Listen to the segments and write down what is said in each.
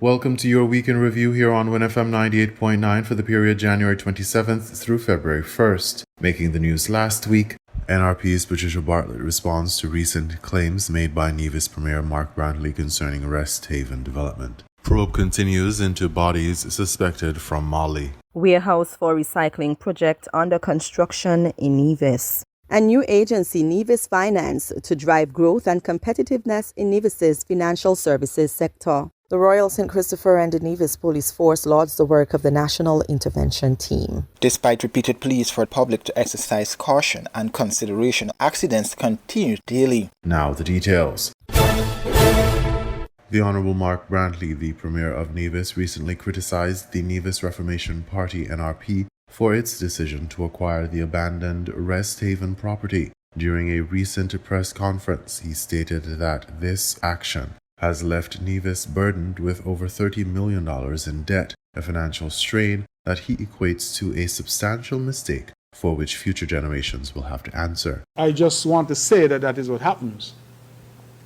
Welcome to your week in review here on WINN FM 98.9 for the period January 27th through February 1st. Making the news last week, NRP's Patricia Bartlett responds to recent claims made by Nevis Premier Mark Brantley concerning Rest Haven development. Probe continues into bodies suspected from Mali. Warehouse for recycling project under construction in Nevis. A new agency, Nevis Finance, to drive growth and competitiveness in Nevis's financial services sector. The Royal St. Christopher and the Nevis Police Force lauds the work of the National Intervention Team. Despite repeated pleas for the public to exercise caution and consideration, accidents continue daily. Now the details. The Honourable Mark Brantley, the Premier of Nevis, recently criticised the Nevis Reformation Party NRP for its decision to acquire the abandoned Rest Haven property. During a recent press conference, he stated that this action has left Nevis burdened with over $30 million in debt, a financial strain that he equates to a substantial mistake for which future generations will have to answer. I just want to say that that is what happens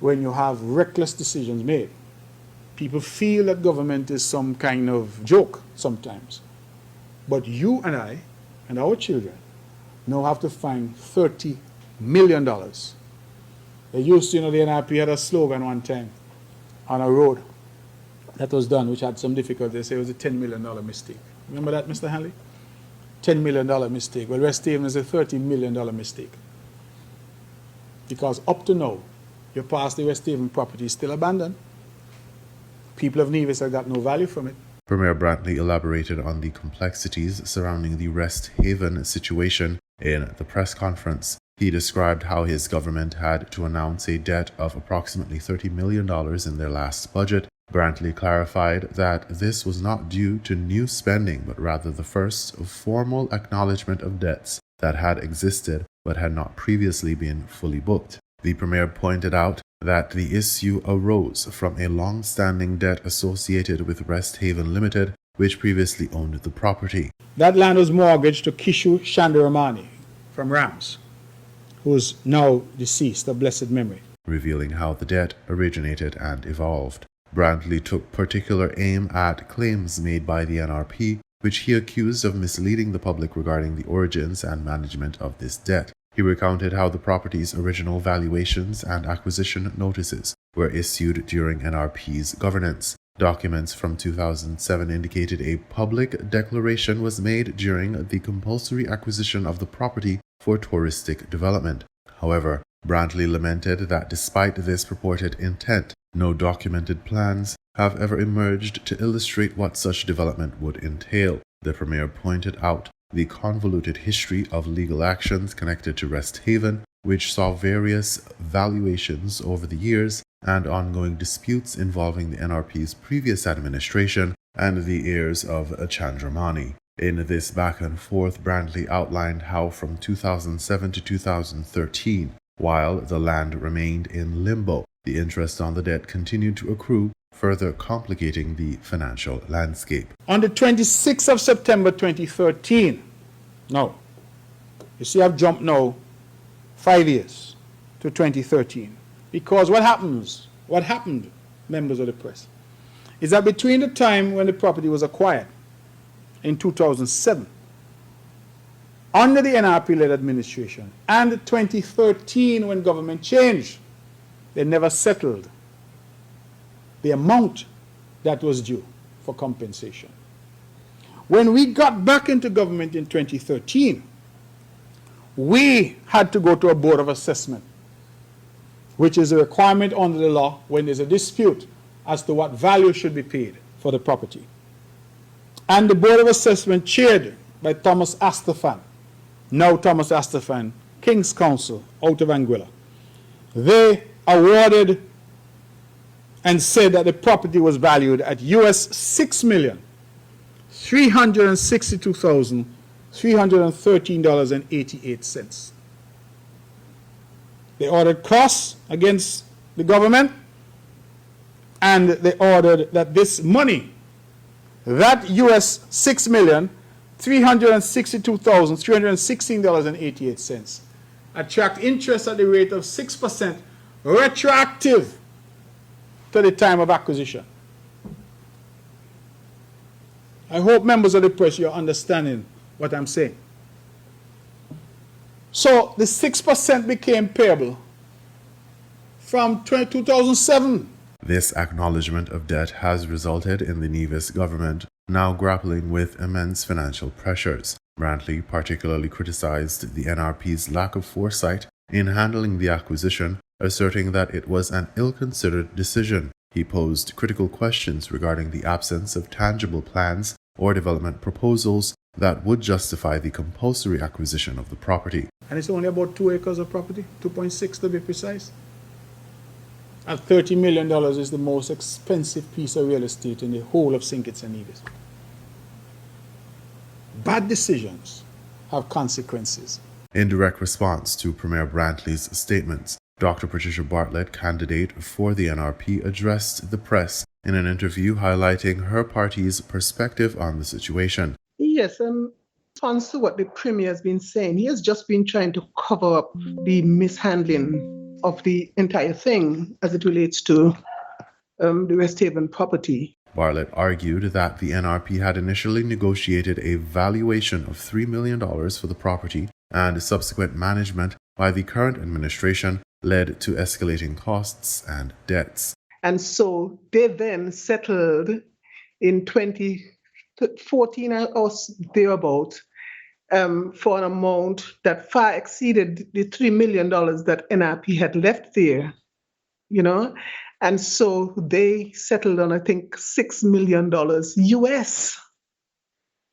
when you have reckless decisions made. People feel that government is some kind of joke sometimes. But you and I and our children now have to find $30 million. They used to, the NRP had a slogan one time on a road that was done, which had some difficulty. They say it was a $10 million mistake. Remember that, Mr. Hanley? $10 million mistake. Well, Rest Haven is a $30 million mistake. Because up to now, your past the Rest Haven property is still abandoned. People of Nevis have got no value from it. Premier Brantley elaborated on the complexities surrounding the Rest Haven situation in the press conference. He described how his government had to announce a debt of approximately $30 million in their last budget. Brantley clarified that this was not due to new spending, but rather the first formal acknowledgement of debts that had existed but had not previously been fully booked. The Premier pointed out that the issue arose from a long-standing debt associated with Rest Haven Limited, which previously owned the property. That land was mortgaged to Kishu Chandaramani from Rams, who is now deceased of blessed memory, revealing how the debt originated and evolved. Brantley took particular aim at claims made by the NRP, which he accused of misleading the public regarding the origins and management of this debt. He recounted how the property's original valuations and acquisition notices were issued during NRP's governance. Documents from 2007 indicated a public declaration was made during the compulsory acquisition of the property for touristic development. However, Brantley lamented that despite this purported intent, no documented plans have ever emerged to illustrate what such development would entail. The Premier pointed out the convoluted history of legal actions connected to Rest Haven, which saw various valuations over the years and ongoing disputes involving the NRP's previous administration and the heirs of Chandramani. In this back and forth, Brantley outlined how from 2007 to 2013, while the land remained in limbo, the interest on the debt continued to accrue, further complicating the financial landscape. On the 26th of September 2013, now, you see I've jumped now 5 years to 2013. Because what happened, members of the press, is that between the time when the property was acquired in 2007, under the NRP-led administration, and 2013 when government changed, they never settled the amount that was due for compensation. When we got back into government in 2013, we had to go to a board of assessment, which is a requirement under the law when there's a dispute as to what value should be paid for the property. And the board of assessment chaired by Thomas Astafan, now Thomas Astafan, King's Counsel out of Anguilla. They awarded and said that the property was valued at US $6,362,313.88. They ordered costs against the government, and they ordered that this money, that US $6,362,316.88, attract interest at the rate of 6% retroactive to the time of acquisition. I hope members of the press, you're understanding what I'm saying. So the 6% became payable from 2007. This acknowledgement of debt has resulted in the Nevis government now grappling with immense financial pressures. Brantley particularly criticized the NRP's lack of foresight in handling the acquisition, asserting that it was an ill-considered decision. He posed critical questions regarding the absence of tangible plans or development proposals that would justify the compulsory acquisition of the property. And it's only about 2 acres of property, 2.6 to be precise. And $30 million is the most expensive piece of real estate in the whole of St. Kitts and Nevis. Bad decisions have consequences. In direct response to Premier Brantley's statements, Dr. Patricia Bartlett, candidate for the NRP, addressed the press in an interview highlighting her party's perspective on the situation. Yes, in response to what the Premier has been saying, he has just been trying to cover up the mishandling of the entire thing as it relates to the West Haven property. Bartlett argued that the NRP had initially negotiated a valuation of $3 million for the property, and subsequent management by the current administration led to escalating costs and debts. And so they then settled in 2014 or thereabout for an amount that far exceeded the $3 million that NRP had left there, you know. And so they settled on, I think, $6 million US.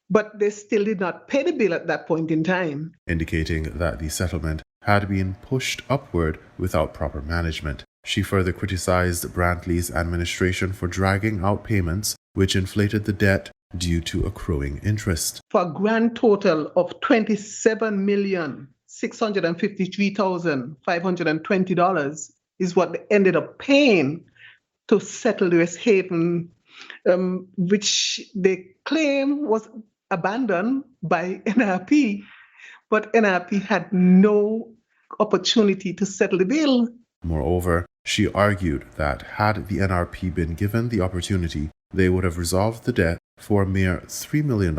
But they still did not pay the bill at that point in time, indicating that the settlement had been pushed upward without proper management. She further criticized Brantley's administration for dragging out payments, which inflated the debt due to accruing interest. For a grand total of $27,653,520 is what they ended up paying to settle the West Haven, which they claim was abandoned by NRP, but NRP had no opportunity to settle the bill. Moreover, she argued that had the NRP been given the opportunity, they would have resolved the debt for a mere $3 million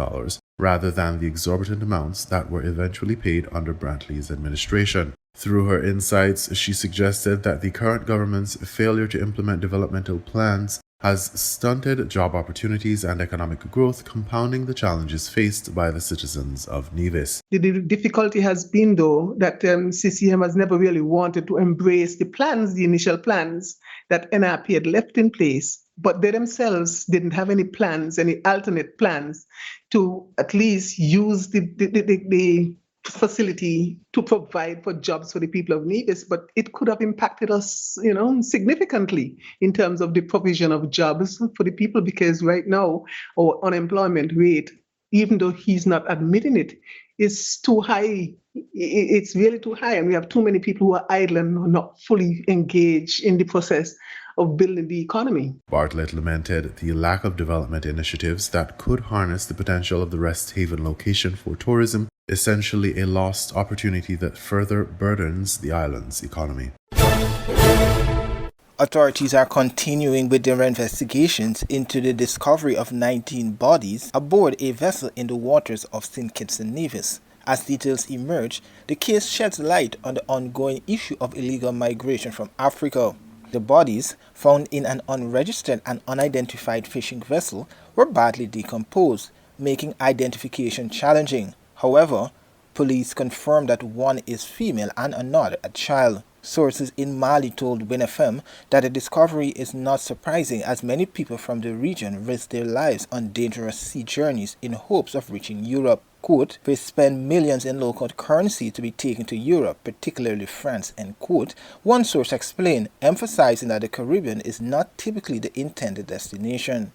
rather than the exorbitant amounts that were eventually paid under Brantley's administration. Through her insights, she suggested that the current government's failure to implement developmental plans has stunted job opportunities and economic growth, compounding the challenges faced by the citizens of Nevis. The difficulty has been, though, that CCM has never really wanted to embrace the plans, the initial plans that NRP had left in place, but they themselves didn't have any plans, any alternate plans to at least use the facility to provide for jobs for the people of Nevis, but it could have impacted us, you know, significantly in terms of the provision of jobs for the people, because right now our unemployment rate, even though he's not admitting it, is too high. It's really too high, and we have too many people who are idle and not fully engaged in the process of building the economy. Bartlett lamented the lack of development initiatives that could harness the potential of the West Haven location for tourism, essentially a lost opportunity that further burdens the island's economy. Authorities are continuing with their investigations into the discovery of 19 bodies aboard a vessel in the waters of St. Kitts and Nevis. As details emerge, the case sheds light on the ongoing issue of illegal migration from Africa. The bodies, found in an unregistered and unidentified fishing vessel, were badly decomposed, making identification challenging. However, police confirmed that one is female and another a child. Sources in Mali told WINN FM that the discovery is not surprising, as many people from the region risk their lives on dangerous sea journeys in hopes of reaching Europe. Quote, "We spend millions in local currency to be taken to Europe, particularly France," end quote. One source explained, emphasizing that the Caribbean is not typically the intended destination.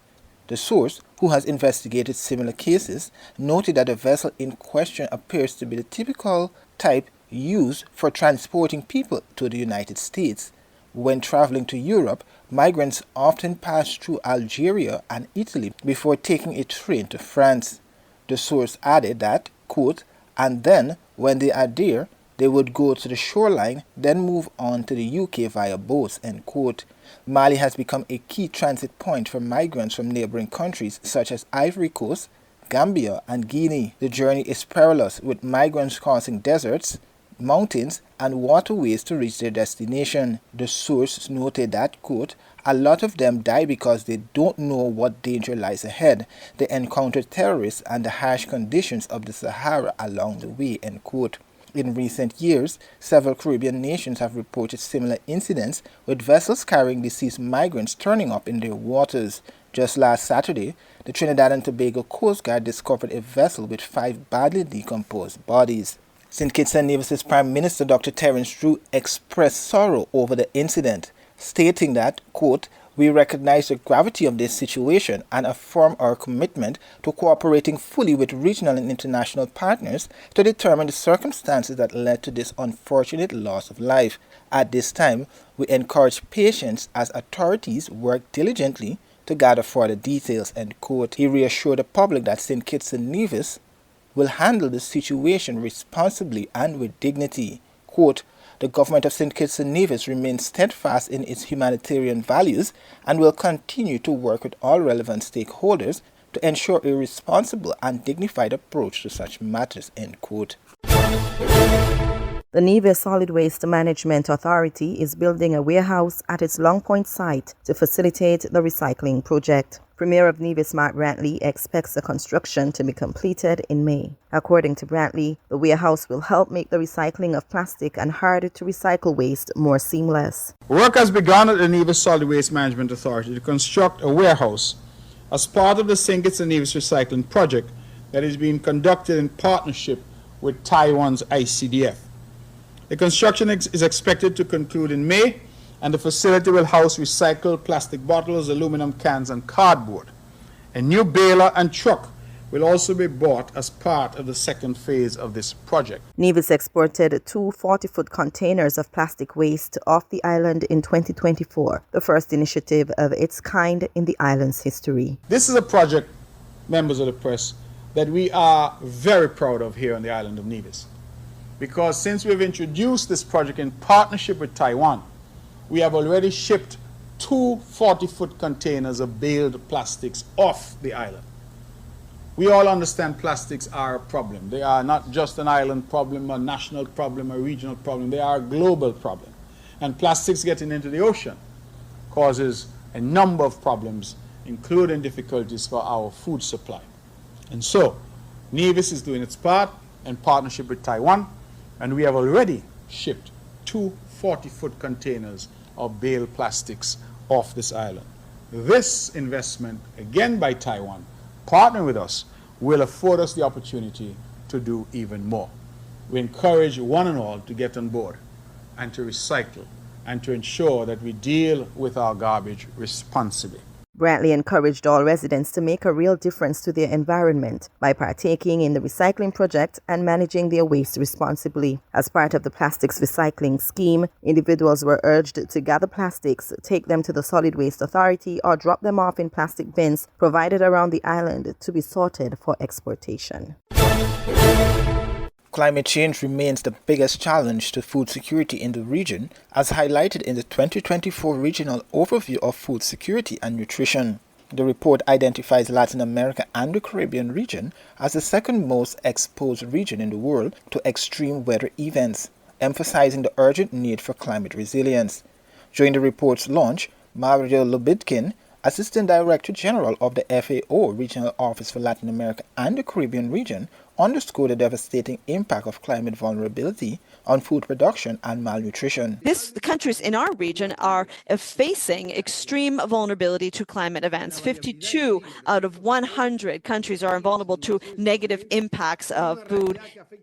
The source, who has investigated similar cases, noted that the vessel in question appears to be the typical type used for transporting people to the United States. When traveling to Europe, migrants often pass through Algeria and Italy before taking a train to France. The source added that, quote, "and then, when they are there, they would go to the shoreline, then move on to the UK via boats," end quote. Mali has become a key transit point for migrants from neighboring countries such as Ivory Coast, Gambia and Guinea. The journey is perilous, with migrants crossing deserts, mountains, and waterways to reach their destination. The source noted that, quote, "A lot of them die because they don't know what danger lies ahead. They encounter terrorists and the harsh conditions of the Sahara along the way," end quote. In recent years, several Caribbean nations have reported similar incidents with vessels carrying deceased migrants turning up in their waters. Just last Saturday, the Trinidad and Tobago Coast Guard discovered a vessel with 5 badly decomposed bodies. St. Kitts and Nevis' Prime Minister Dr. Terence Drew expressed sorrow over the incident, stating that, quote, "We recognize the gravity of this situation and affirm our commitment to cooperating fully with regional and international partners to determine the circumstances that led to this unfortunate loss of life. At this time, we encourage patience as authorities work diligently to gather further details," end quote. He reassured the public that St. Kitts and Nevis will handle the situation responsibly and with dignity. Quote, "The government of St. Kitts and Nevis remains steadfast in its humanitarian values and will continue to work with all relevant stakeholders to ensure a responsible and dignified approach to such matters," end quote. The Nevis Solid Waste Management Authority is building a warehouse at its Long Point site to facilitate the recycling project. Premier of Nevis Mark Brantley expects the construction to be completed in May. According to Brantley, the warehouse will help make the recycling of plastic and harder-to-recycle waste more seamless. Work has begun at the Nevis Solid Waste Management Authority to construct a warehouse as part of the St. Kitts and Nevis recycling project that is being conducted in partnership with Taiwan's ICDF. The construction is expected to conclude in May, and the facility will house recycled plastic bottles, aluminum cans, and cardboard. A new baler and truck will also be bought as part of the second phase of this project. Nevis exported 2 40-foot containers of plastic waste off the island in 2024, the first initiative of its kind in the island's history. This is a project, members of the press, that we are very proud of here on the island of Nevis. Because since we've introduced this project in partnership with Taiwan, we have already shipped 2 40-foot containers of baled plastics off the island. We all understand plastics are a problem. They are not just an island problem, a national problem, a regional problem. They are a global problem. And plastics getting into the ocean causes a number of problems, including difficulties for our food supply. And so, Nevis is doing its part in partnership with Taiwan, and we have already shipped 2 40-foot containers of baled plastics off this island. This investment, again by Taiwan, partnering with us, will afford us the opportunity to do even more. We encourage one and all to get on board and to recycle and to ensure that we deal with our garbage responsibly. Brantley encouraged all residents to make a real difference to their environment by partaking in the recycling project and managing their waste responsibly. As part of the plastics recycling scheme, individuals were urged to gather plastics, take them to the Solid Waste Authority, or drop them off in plastic bins provided around the island to be sorted for exportation. Climate change remains the biggest challenge to food security in the region, as highlighted in the 2024 Regional Overview of Food Security and Nutrition. The report identifies Latin America and the Caribbean region as the second most exposed region in the world to extreme weather events, emphasizing the urgent need for climate resilience. During the report's launch, Mario Lubitkin, Assistant Director General of the FAO Regional Office for Latin America and the Caribbean region, underscored the devastating impact of climate vulnerability on food production and malnutrition. The countries in our region are facing extreme vulnerability to climate events. 52 out of 100 countries are vulnerable to negative impacts of food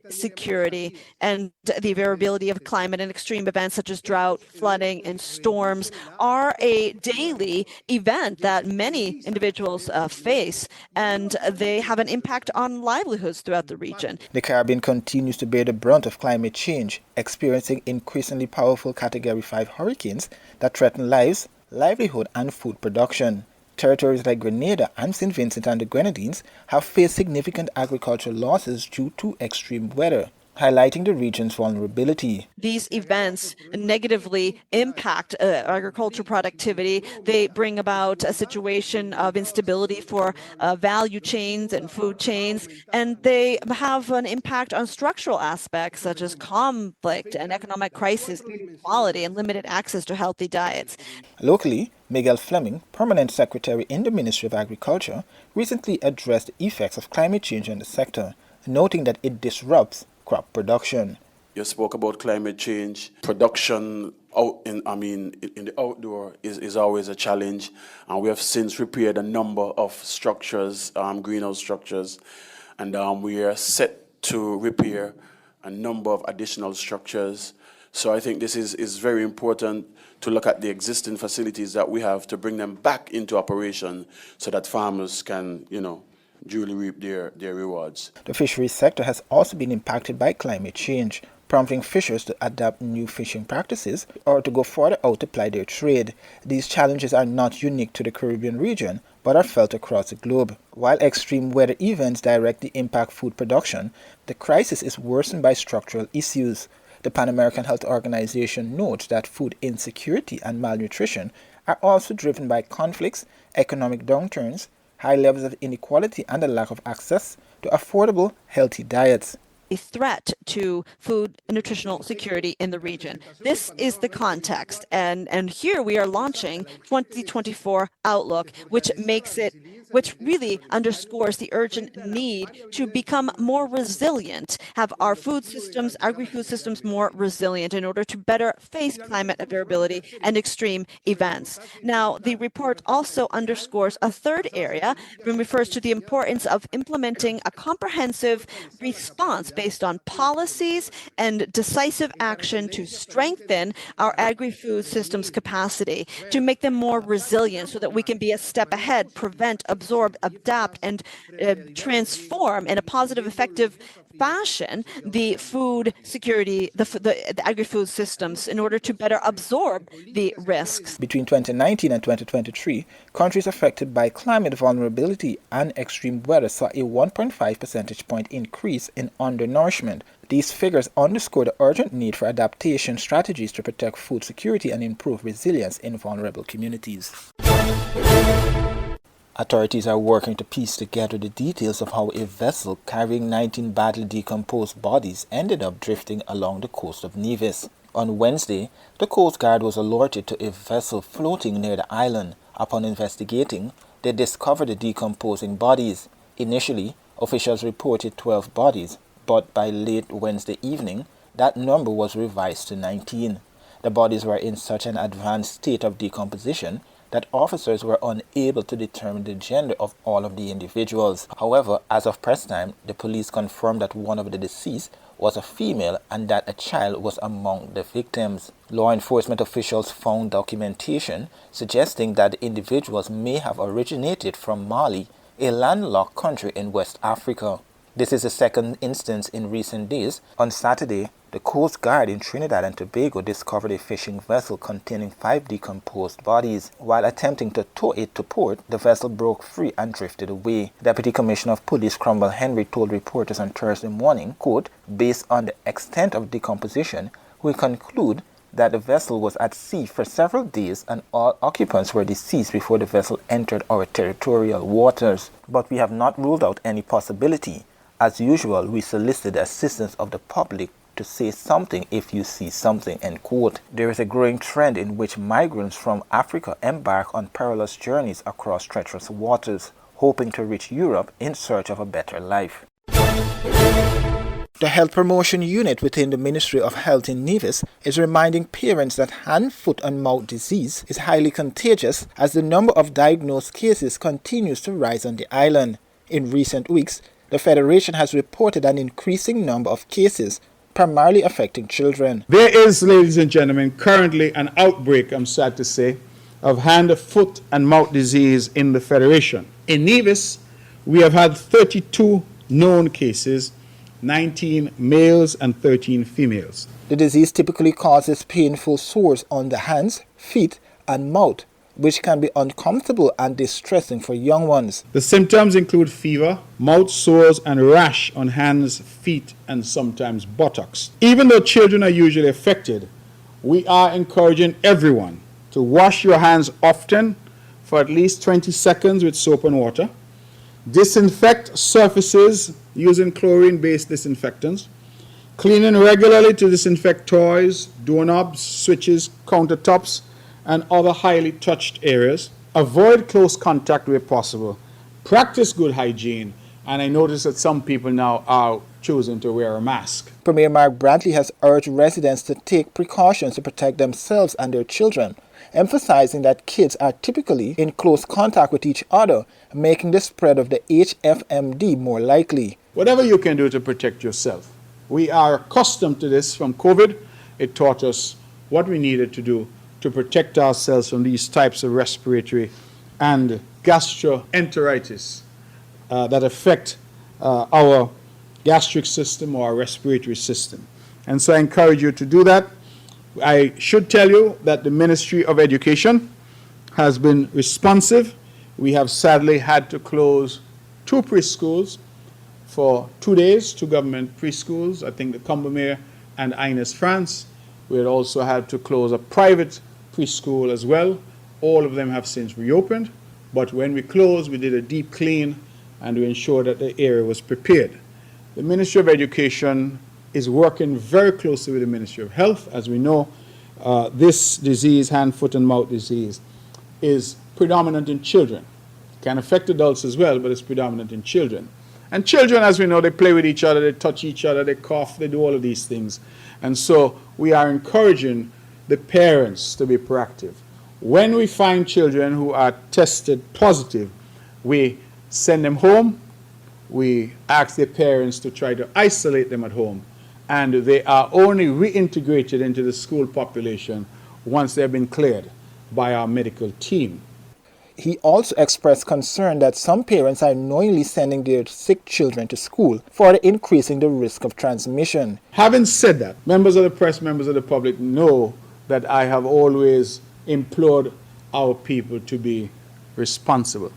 security, and the variability of climate and extreme events such as drought, flooding, and storms are a daily event that many individuals face, and they have an impact on livelihoods throughout the region. The Caribbean continues to bear the brunt of climate change, experiencing increasingly powerful Category 5 hurricanes that threaten lives, livelihood, and food production. Territories like Grenada and St. Vincent and the Grenadines have faced significant agricultural losses due to extreme weather, highlighting the region's vulnerability. These events negatively impact agricultural productivity. They bring about a situation of instability for value chains and food chains, and they have an impact on structural aspects such as conflict and economic crisis, inequality, and limited access to healthy diets. Locally, Miguel Fleming, Permanent Secretary in the Ministry of Agriculture, recently addressed the effects of climate change in the sector, noting that it disrupts crop production. You spoke about climate change. Production in the outdoor is always a challenge, and we have since repaired a number of structures, greenhouse structures, and we are set to repair a number of additional structures. So I think this is very important to look at the existing facilities that we have to bring them back into operation so that farmers can, duly reap their rewards. The fisheries sector has also been impacted by climate change, prompting fishers to adapt new fishing practices or to go further out to ply their trade. These challenges are not unique to the Caribbean region, but are felt across the globe. While extreme weather events directly impact food production, the crisis is worsened by structural issues. The Pan American Health Organization notes that food insecurity and malnutrition are also driven by conflicts, economic downturns, high levels of inequality, and a lack of access to affordable, healthy diets. A threat to food and nutritional security in the region. This is the context, and here we are launching 2024 Outlook, which really underscores the urgent need to become more resilient, have our food systems, agri-food systems more resilient in order to better face climate variability and extreme events. Now, the report also underscores a third area and refers to the importance of implementing a comprehensive response based on policies and decisive action to strengthen our agri-food systems capacity, to make them more resilient so that we can be a step ahead, prevent, absorb, adapt, and transform in a positive, effective fashion the food security, the agri-food systems in order to better absorb the risks. Between 2019 and 2023, countries affected by climate vulnerability and extreme weather saw a 1.5 percentage point increase in undernourishment. These figures underscore the urgent need for adaptation strategies to protect food security and improve resilience in vulnerable communities. Authorities are working to piece together the details of how a vessel carrying 19 badly decomposed bodies ended up drifting along the coast of Nevis. On Wednesday, the Coast Guard was alerted to a vessel floating near the island. Upon investigating, they discovered the decomposing bodies. Initially, officials reported 12 bodies, but by late Wednesday evening, that number was revised to 19. The bodies were in such an advanced state of decomposition that officers were unable to determine the gender of all of the individuals. However, as of press time, the police confirmed that one of the deceased was a female and that a child was among the victims. Law enforcement officials found documentation suggesting that the individuals may have originated from Mali, a landlocked country in West Africa. This is the second instance in recent days. On Saturday, the Coast Guard in Trinidad and Tobago discovered a fishing vessel containing 5 decomposed bodies. While attempting to tow it to port, the vessel broke free and drifted away. Deputy Commissioner of Police Cromwell Henry told reporters on Thursday morning, quote, "Based on the extent of decomposition, we conclude that the vessel was at sea for several days and all occupants were deceased before the vessel entered our territorial waters. But we have not ruled out any possibility. As usual, we solicit the assistance of the public to say something if you see something," end quote. There is a growing trend in which migrants from Africa embark on perilous journeys across treacherous waters, hoping to reach Europe in search of a better life. The Health Promotion Unit within the Ministry of Health in Nevis is reminding parents that hand, foot and mouth disease is highly contagious as the number of diagnosed cases continues to rise on the island. In recent weeks, the Federation has reported an increasing number of cases, primarily affecting children. There is, ladies and gentlemen, currently an outbreak, I'm sad to say, of hand, foot, and mouth disease in the Federation. In Nevis, we have had 32 known cases, 19 males and 13 females. The disease typically causes painful sores on the hands, feet, and mouth, which can be uncomfortable and distressing for young ones. The symptoms include fever, mouth sores, and rash on hands, feet, and sometimes buttocks. Even though children are usually affected, we are encouraging everyone to wash your hands often for at least 20 seconds with soap and water. Disinfect surfaces using chlorine-based disinfectants. Cleaning regularly to disinfect toys, doorknobs, switches, countertops, and other highly touched areas. Avoid close contact where possible. Practice good hygiene. And I notice that some people now are choosing to wear a mask. Premier Mark Brantley has urged residents to take precautions to protect themselves and their children, emphasizing that kids are typically in close contact with each other, making the spread of the HFMD more likely. Whatever you can do to protect yourself. We are accustomed to this from COVID. It taught us what we needed to do to protect ourselves from these types of respiratory and gastroenteritis that affect our gastric system or our respiratory system. And so I encourage you to do that. I should tell you that the Ministry of Education has been responsive. We have sadly had to close 2 preschools for 2 days, 2 government preschools, I think the Combermere and Ines France. We had also had to close a private preschool as well. All of them have since reopened, but when we closed, we did a deep clean and we ensured that the area was prepared. The Ministry of Education is working very closely with the Ministry of Health. As we know, this disease, hand, foot, and mouth disease, is predominant in children. It can affect adults as well, but it's predominant in children. And children, as we know, they play with each other, they touch each other, they cough, they do all of these things. And so we are encouraging the parents to be proactive. When we find children who are tested positive, we send them home, we ask their parents to try to isolate them at home, and they are only reintegrated into the school population once they've been cleared by our medical team. He also expressed concern that some parents are knowingly sending their sick children to school, further increasing the risk of transmission. Having said that, members of the press, members of the public know that I have always implored our people to be responsible.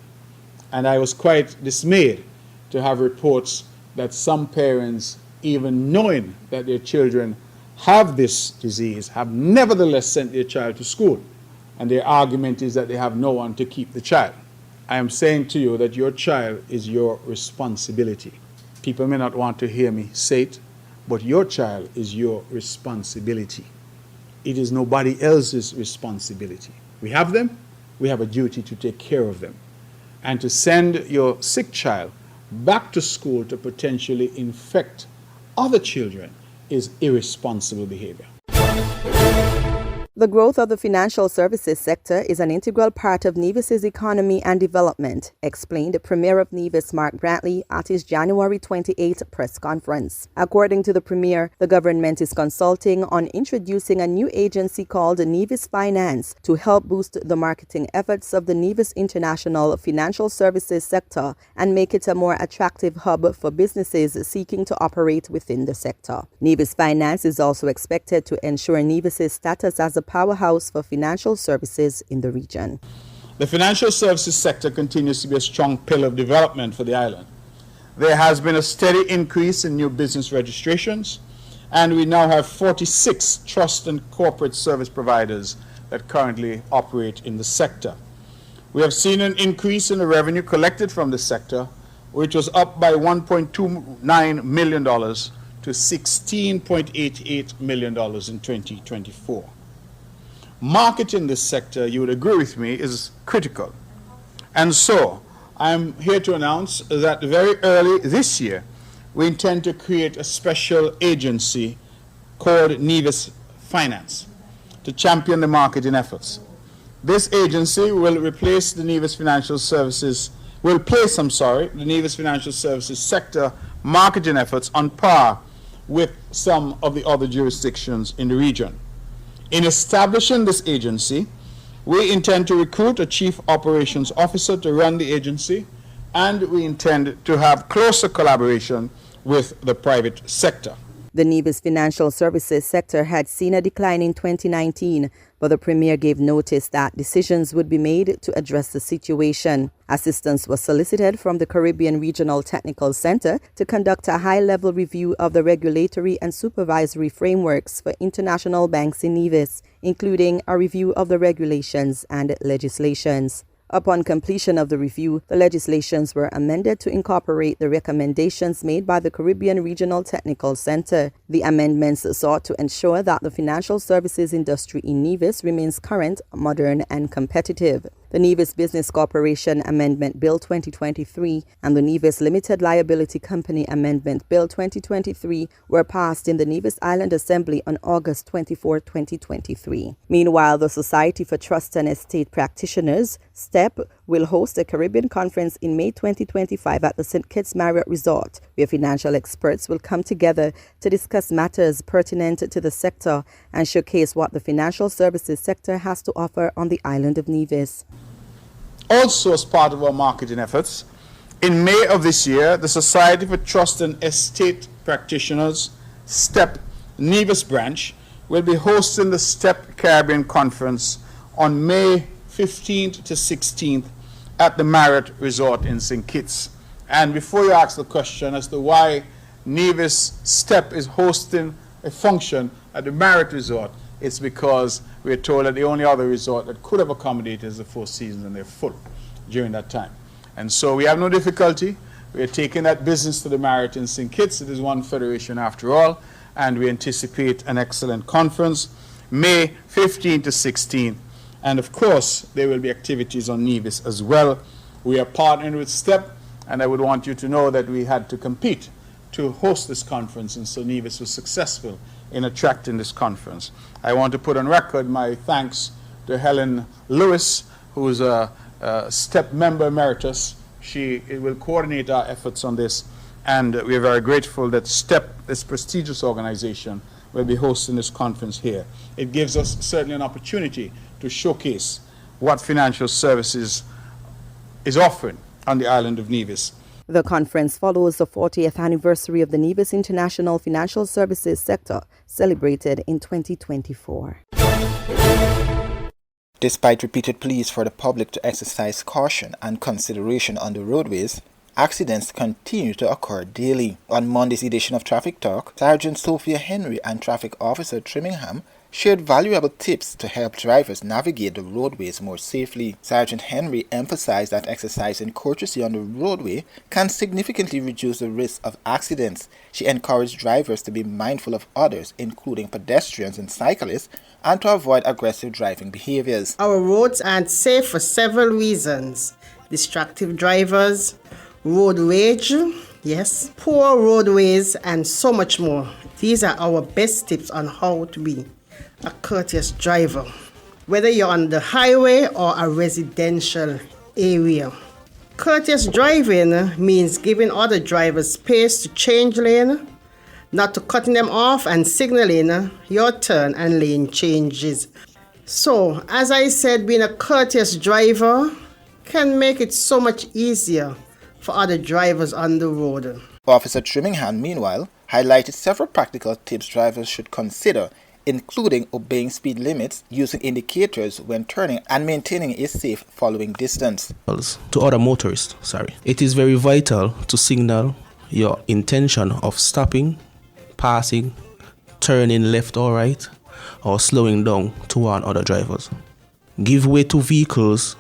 And I was quite dismayed to have reports that some parents, even knowing that their children have this disease, have nevertheless sent their child to school. And their argument is that they have no one to keep the child. I am saying to you that your child is your responsibility. People may not want to hear me say it, but your child is your responsibility. It is nobody else's responsibility. We have them, we have a duty to take care of them. And to send your sick child back to school to potentially infect other children is irresponsible behavior. The growth of the financial services sector is an integral part of Nevis's economy and development, explained the Premier of Nevis, Mark Brantley, at his January 28th press conference. According to the Premier, the government is consulting on introducing a new agency called Nevis Finance to help boost the marketing efforts of the Nevis international financial services sector and make it a more attractive hub for businesses seeking to operate within the sector. Nevis Finance is also expected to ensure Nevis's status as a powerhouse for financial services in the region. The financial services sector continues to be a strong pillar of development for the island. There has been a steady increase in new business registrations, and we now have 46 trust and corporate service providers that currently operate in the sector. We have seen an increase in the revenue collected from the sector, which was up by $1.29 million to $16.88 million in 2024. Marketing this sector, you would agree with me, is critical. And so, I'm here to announce that very early this year, we intend to create a special agency called Nevis Finance to champion the marketing efforts. This agency will replace the Nevis Financial Services, the Nevis Financial Services sector marketing efforts on par with some of the other jurisdictions in the region. In establishing this agency, we intend to recruit a chief operations officer to run the agency, and we intend to have closer collaboration with the private sector. The Nevis financial services sector had seen a decline in 2019, but the Premier gave notice that decisions would be made to address the situation. Assistance was solicited from the Caribbean Regional Technical Center to conduct a high-level review of the regulatory and supervisory frameworks for international banks in Nevis, including a review of the regulations and legislations. Upon completion of the review, the legislations were amended to incorporate the recommendations made by the Caribbean Regional Technical Center. The amendments sought to ensure that the financial services industry in Nevis remains current, modern, and competitive. The Nevis Business Corporation Amendment Bill 2023 and the Nevis Limited Liability Company Amendment Bill 2023 were passed in the Nevis Island Assembly on August 24, 2023. Meanwhile, the Society for Trust and Estate Practitioners, STEP, will host a Caribbean conference in May 2025 at the St. Kitts Marriott Resort, where financial experts will come together to discuss matters pertinent to the sector and showcase what the financial services sector has to offer on the island of Nevis. Also, as part of our marketing efforts, in May of this year, the Society for Trust and Estate Practitioners, STEP Nevis branch, will be hosting the STEP Caribbean Conference on May 15th to 16th at the Marriott Resort in St. Kitts. And before you ask the question as to why Nevis STEP is hosting a function at the Marriott Resort, it's because we're told that the only other resort that could have accommodated is the Four Seasons, and they're full during that time. And so we have no difficulty. We're taking that business to the Marriott in St. Kitts. It is one federation after all, and we anticipate an excellent conference, May 15 to 16. And of course, there will be activities on Nevis as well. We are partnering with STEP, and I would want you to know that we had to compete to host this conference, and so Nevis was successful in attracting this conference. I want to put on record my thanks to Helen Lewis, who is a STEP member emeritus. She will coordinate our efforts on this, and we are very grateful that STEP, this prestigious organization, will be hosting this conference here. It gives us certainly an opportunity to showcase what financial services is offering on the island of Nevis. The conference follows the 40th anniversary of the Nevis International Financial Services sector, celebrated in 2024. Despite repeated pleas for the public to exercise caution and consideration on the roadways, accidents continue to occur daily. On Monday's edition of Traffic Talk, Sergeant Sophia Henry and Traffic Officer Trimmingham shared valuable tips to help drivers navigate the roadways more safely. Sergeant Henry emphasized that exercising courtesy on the roadway can significantly reduce the risk of accidents. She encouraged drivers to be mindful of others, including pedestrians and cyclists, and to avoid aggressive driving behaviors. Our roads aren't safe for several reasons. Distracted drivers, road rage, yes, poor roadways, and so much more. These are our best tips on how to be a courteous driver, whether you're on the highway or a residential area. Courteous driving means giving other drivers space to change lane, not to cutting them off and signaling your turn and lane changes. So, as I said, being a courteous driver can make it so much easier for other drivers on the road. Officer Trimmingham, meanwhile, highlighted several practical tips drivers should consider, including obeying speed limits, using indicators when turning, and maintaining a safe following distance. To other motorists, it is very vital to signal your intention of stopping, passing, turning left or right, or slowing down to warn other drivers. Give way to vehicles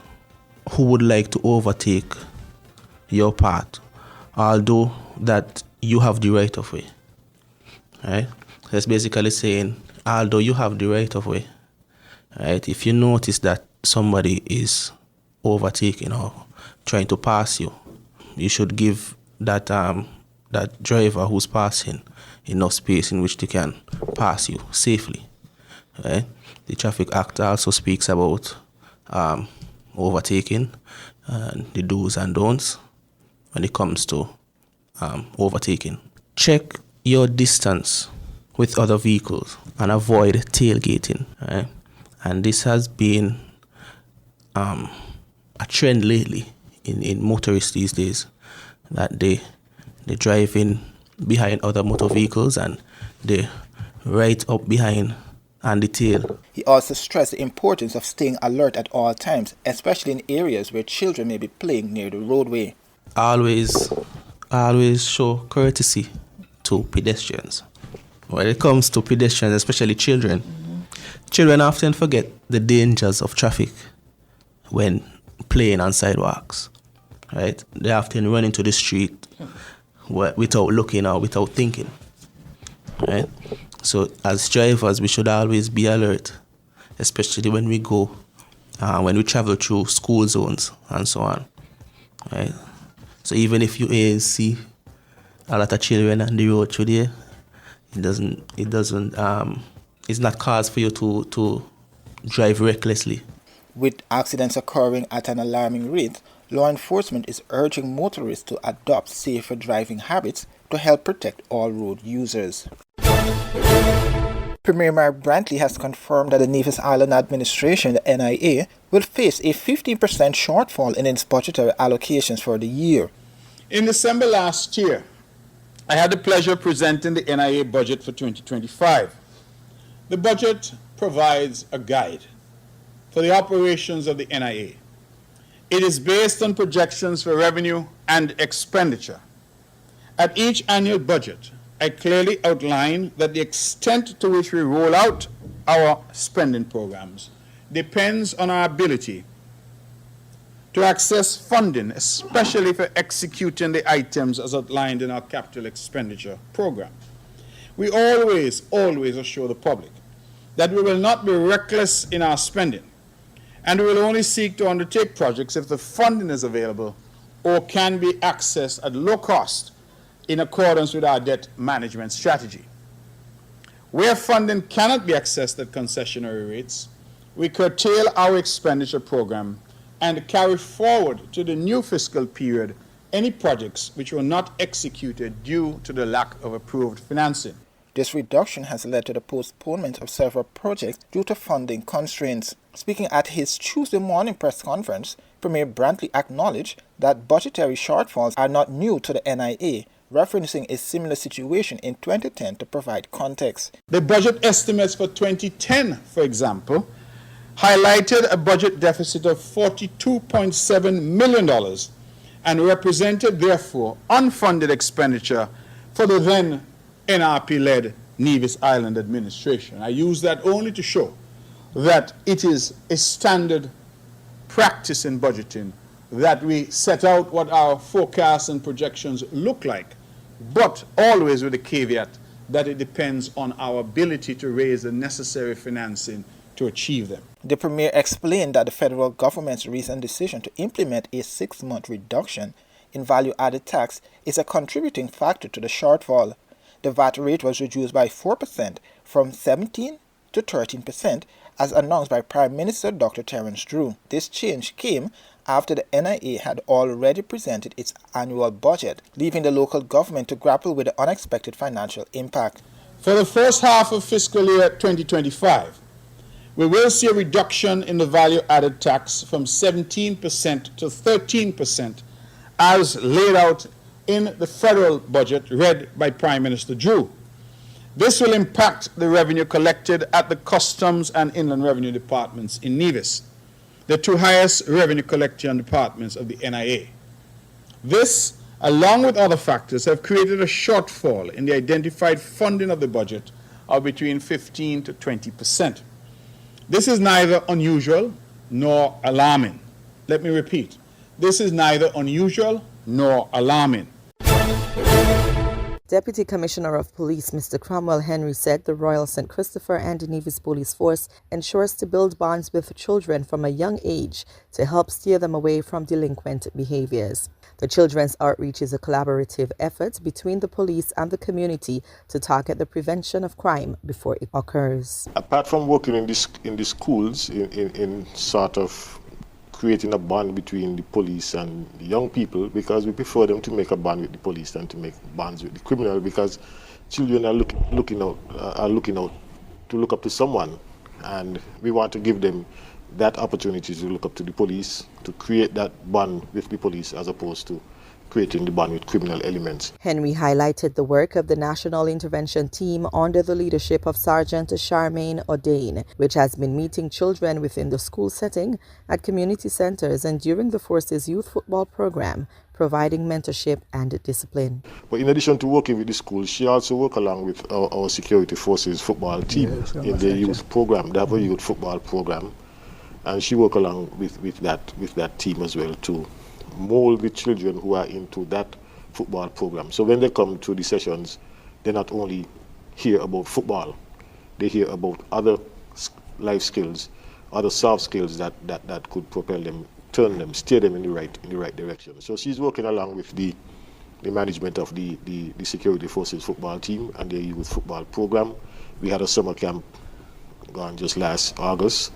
who would like to overtake your path, although that you have the right of way. Right? That's basically saying, although you have the right of way, right? If you notice that somebody is overtaking or trying to pass you, you should give that that driver who's passing enough space in which they can pass you safely. Right? The Traffic Act also speaks about overtaking and the do's and don'ts when it comes to overtaking. Check your distance with other vehicles and avoid tailgating. Right? And this has been a trend lately in motorists these days, that they drive in behind other motor vehicles and the right up behind and the tail. He also stressed the importance of staying alert at all times, especially in areas where children may be playing near the roadway. Always show courtesy to pedestrians. When it comes to pedestrians, especially children, children often forget the dangers of traffic when playing on sidewalks, right? They often run into the street without looking or without thinking, right? So as drivers, we should always be alert, especially when we when we travel through school zones and so on, right? So even if you see a lot of children on the road through there, it's not cause for you to drive recklessly. With accidents occurring at an alarming rate, law enforcement is urging motorists to adopt safer driving habits to help protect all road users. Premier Mark Brantley has confirmed that the Nevis Island Administration, the NIA, will face a 15% shortfall in its budgetary allocations for the year. In December last year, I had the pleasure of presenting the NIA budget for 2025. The budget provides a guide for the operations of the NIA. It is based on projections for revenue and expenditure. At each annual budget, I clearly outline that the extent to which we roll out our spending programs depends on our ability to access funding, especially for executing the items as outlined in our capital expenditure program. We always assure the public that we will not be reckless in our spending, and we will only seek to undertake projects if the funding is available or can be accessed at low cost in accordance with our debt management strategy. Where funding cannot be accessed at concessionary rates, we curtail our expenditure program and carry forward to the new fiscal period any projects which were not executed due to the lack of approved financing. This reduction has led to the postponement of several projects due to funding constraints. Speaking at his Tuesday morning press conference, Premier Brantley acknowledged that budgetary shortfalls are not new to the NIA, referencing a similar situation in 2010 to provide context. The budget estimates for 2010, for example, highlighted a budget deficit of $42.7 million and represented, therefore, unfunded expenditure for the then NRP-led Nevis Island administration. I use that only to show that it is a standard practice in budgeting that we set out what our forecasts and projections look like, but always with the caveat that it depends on our ability to raise the necessary financing to achieve them. The Premier explained that the federal government's recent decision to implement a 6-month reduction in value-added tax is a contributing factor to the shortfall. The VAT rate was reduced by 4% from 17% to 13%, as announced by Prime Minister Dr. Terence Drew. This change came after the NIA had already presented its annual budget, leaving the local government to grapple with the unexpected financial impact. For the first half of fiscal year 2025, we will see a reduction in the value-added tax from 17% to 13%, as laid out in the federal budget read by Prime Minister Drew. This will impact the revenue collected at the Customs and Inland Revenue Departments in Nevis, the two highest revenue collection departments of the NIA. This, along with other factors, have created a shortfall in the identified funding of the budget of between 15% to 20%. This is neither unusual nor alarming. Let me repeat. This is neither unusual nor alarming. Deputy Commissioner of Police Mr. Cromwell Henry said the Royal St. Christopher and Nevis Police Force ensures to build bonds with children from a young age to help steer them away from delinquent behaviors. The Children's Outreach is a collaborative effort between the police and the community to target the prevention of crime before it occurs. Apart from working in the schools, in sort of creating a bond between the police and the young people, because we prefer them to make a bond with the police than to make bonds with the criminal, because children are looking out to look up to someone, and we want to give them that opportunity to look up to the police, to create that bond with the police, as opposed to creating the band with criminal elements. Henry highlighted the work of the National Intervention Team under the leadership of Sergeant Charmaine O'Dane, which has been meeting children within the school setting, at community centers, and during the force's youth football program, providing mentorship and discipline. But in addition to working with the schools, she also works along with our security forces football team in their youth program. They have a youth football program, and she works along with that team as well to mold the children who are into that football program. So when they come to the sessions, they not only hear about football, they hear about other life skills, other soft skills that could propel them, turn them, steer them in the right direction. So she's working along with the management of the security forces football team and their youth football program. We had a summer camp gone just last August.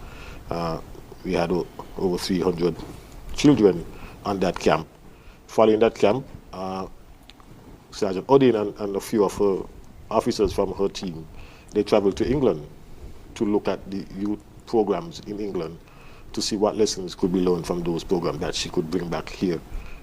We had over 300 children on that camp. Following that camp, Sergeant Odin and a few of her officers from her team, they traveled to England to look at the youth programs in England to see what lessons could be learned from those programs that she could bring back here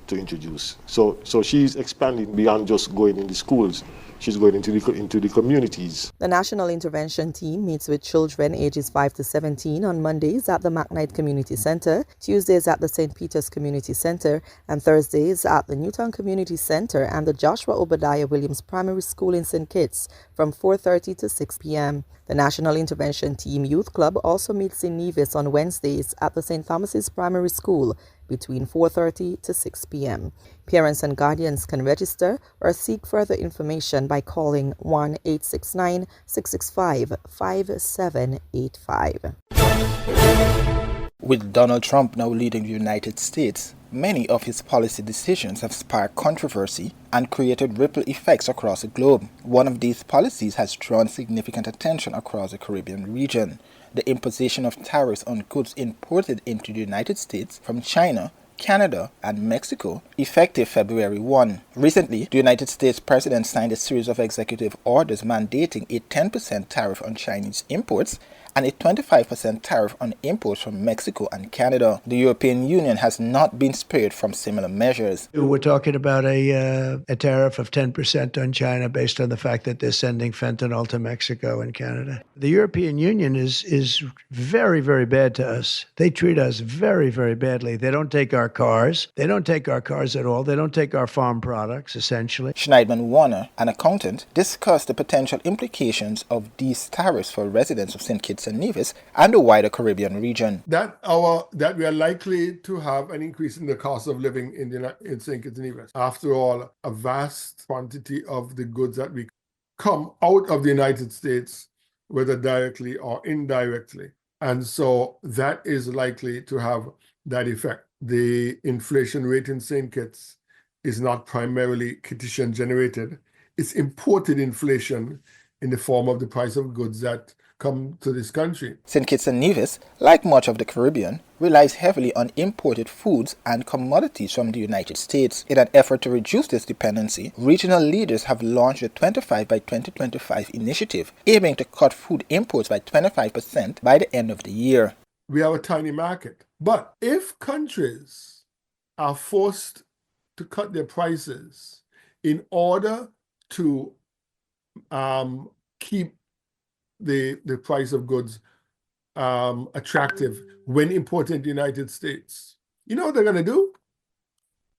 to introduce. So she's expanding beyond just going in the schools. She's going into the communities. The National Intervention Team meets with children ages 5 to 17 on Mondays at the McKnight Community Center, Tuesdays at the St. Peter's Community Center, and Thursdays at the Newtown Community Center and the Joshua Obadiah Williams Primary School in St. Kitts from 4:30 to 6 p.m. The National Intervention Team Youth Club also meets in Nevis on Wednesdays at the St. Thomas's Primary School between 4:30 to 6 p.m. Parents and guardians can register or seek further information by calling 1-869-665-5785. With Donald Trump now leading the United States, many of his policy decisions have sparked controversy and created ripple effects across the globe. One of these policies has drawn significant attention across the Caribbean region: the imposition of tariffs on goods imported into the United States from China, Canada, and Mexico, effective February 1. Recently, the United States President signed a series of executive orders mandating a 10% tariff on Chinese imports and a 25% tariff on imports from Mexico and Canada. The European Union has not been spared from similar measures. We're talking about a tariff of 10% on China based on the fact that they're sending fentanyl to Mexico and Canada. The European Union is very, very bad to us. They treat us very, very badly. They don't take our cars. They don't take our cars at all. They don't take our farm products, essentially. Schneidman Warner, an accountant, discussed the potential implications of these tariffs for residents of St. Kitts and Nevis and the wider Caribbean region. That we are likely to have an increase in the cost of living in St. Kitts and Nevis. After all, a vast quantity of the goods that we come out of the United States, whether directly or indirectly. And so that is likely to have that effect. The inflation rate in St. Kitts is not primarily Kittitian generated. It's imported inflation in the form of the price of goods that come to this country. St. Kitts and Nevis, like much of the Caribbean, relies heavily on imported foods and commodities from the United States. In an effort to reduce this dependency, regional leaders have launched the 25 by 2025 initiative, aiming to cut food imports by 25% by the end of the year. We have a tiny market. But if countries are forced to cut their prices in order to keep the price of goods attractive when imported in the United States, you know what they're going to do?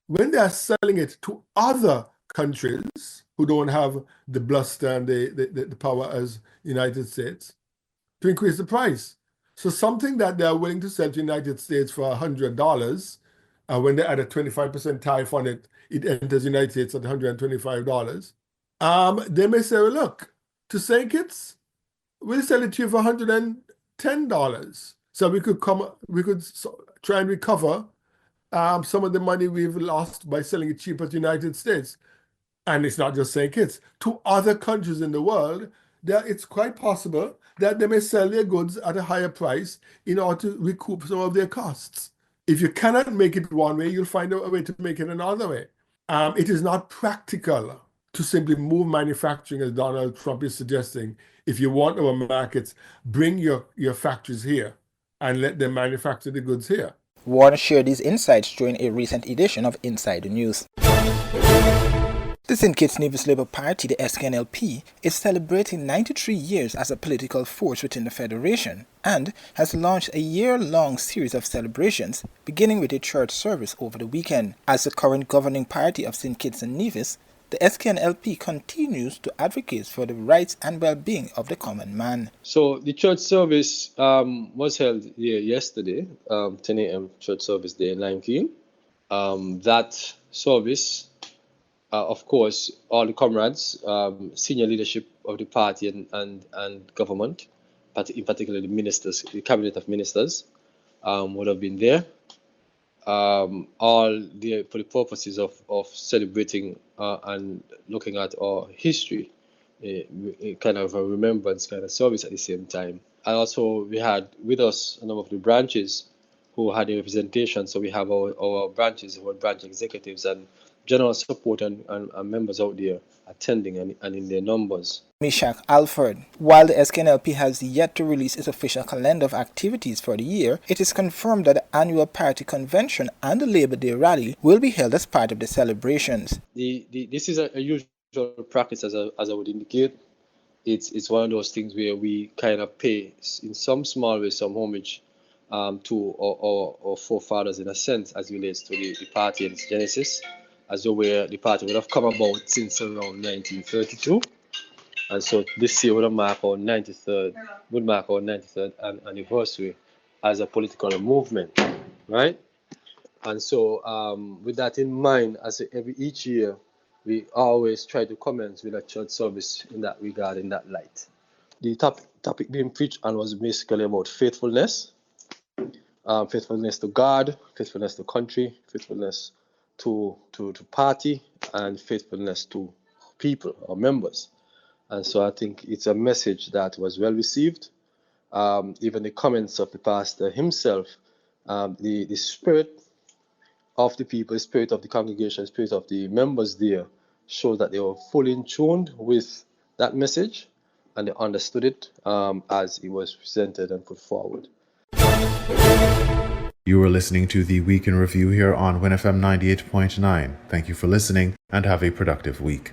When they're selling it to other countries who don't have the bluster and the power as United States, to increase the price. So something that they're willing to sell to the United States for $100, when they add a 25% tariff on it, it enters the United States at $125. They may say, well, look, to St. Kitts, we'll sell it to you for $110. So we could try and recover some of the money we've lost by selling it cheaper to the United States. And it's not just St. Kitts. To other countries in the world, it's quite possible that they may sell their goods at a higher price in order to recoup some of their costs. If you cannot make it one way, you'll find a way to make it another way. It is not practical to simply move manufacturing as Donald Trump is suggesting. If you want our markets, bring your factories here and let them manufacture the goods here. Warner shared these insights during a recent edition of Inside the News. The St. Kitts Nevis Labour Party, the SKNLP, is celebrating 93 years as a political force within the Federation and has launched a year-long series of celebrations, beginning with a church service over the weekend. As the current governing party of St. Kitts and Nevis, the SKNLP continues to advocate for the rights and well-being of the common man. So the church service was held here yesterday, 10 a.m. church service day 19. That service, of course, all the comrades, senior leadership of the party and government, in particular the ministers, the cabinet of ministers, would have been there. All there for the purposes of celebrating and looking at our history, kind of a remembrance kind of service at the same time. And also we had with us a number of the branches who had a representation. So we have our branches, our branch executives and general support and members out there attending and in their numbers. Meshach Alford. While the SKNLP has yet to release its official calendar of activities for the year, it is confirmed that the annual party convention and the Labor Day rally will be held as part of the celebrations. This is a usual practice, as I would indicate. It's one of those things where we kind of pay in some small way some homage to our forefathers in a sense as it relates to the party and its genesis, as though where the party would have come about since around 1932. And so this year would mark our 93rd anniversary as a political movement, right? And so with that in mind, each year, we always try to commence with a church service in that regard, in that light. The topic being preached on was basically about faithfulness, faithfulness to God, faithfulness to country, faithfulness to party, and faithfulness to people or members. And so I think it's a message that was well received. Even the comments of the pastor himself, the spirit of the people, the spirit of the congregation, the spirit of the members there shows that they were fully in tune with that message and they understood it as it was presented and put forward. You were listening to the Week in Review here on WINN FM 98.9. Thank you for listening and have a productive week.